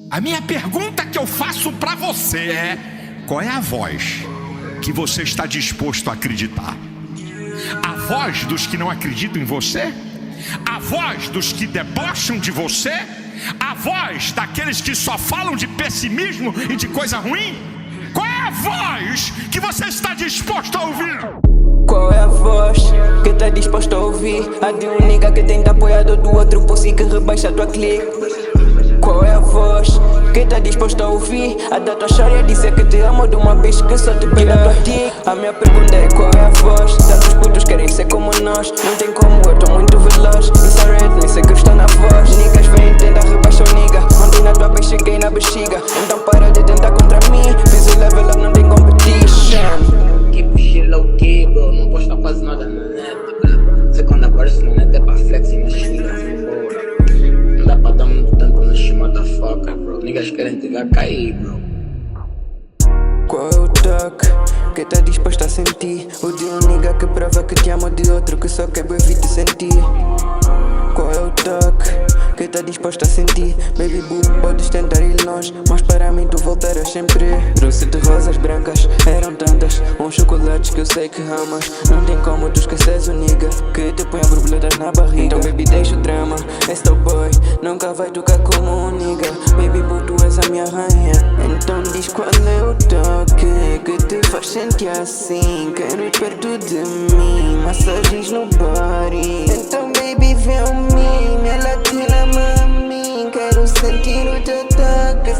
A minha pergunta que eu faço para você é: qual é a voz que você está disposto a acreditar? A voz dos que não acreditam em você? A voz dos que debocham de você? A voz daqueles que só falam de pessimismo e de coisa ruim? Qual é a voz que você está disposto a ouvir? Qual é a voz que tá disposto a ouvir? A de um nigga que tenta apoiado do outro pussy que rebaixa tua clique. Qual é a voz que tá disposto a ouvir? A da tua chave dizer que te amo de uma vez que só te pega tua dick. A minha pergunta é: qual é a voz? Tantos putos querem ser como nós. Não tem como, eu tô muito veloz. Isso é red, nem sei que está na voz. Niggas vêm tentar rebaixar o nigga. Ontem na tua vez cheguei na bexiga. Então para de tentar contra mim. Fiz o level up, não tem competition. Keep shit low key, bro. Não posta quase nada na net, bro. Sei quando aparece na net é pra flex e nas filhas, porra. Não dá pra dar muito tempo nesse motherfucker, bro. Niggas querem te ver cair, bro. Qual é o toque que tá disposto a sentir? O de um nigga que prova que te ama, de outro que só quer beber te sentir. Qual é o toque que tá disposto a sentir? Baby boo, podes tentar ir longe, mas para mim tu voltarás sempre. Trouxe-te rosas brancas, eram tantas, uns chocolates que eu sei que amas. Não tem como tu esqueces o nigga que te põe borboletas na barriga. Então baby deixa o drama, esse teu boy nunca vai tocar como um nigga. Baby boo, tu és a minha rainha. Então diz qual é o toque que te faz sentir assim. Quero ir perto de mim, massagens no body. Então baby vem a mim, minha latina mami. Quero sentir o teu toque,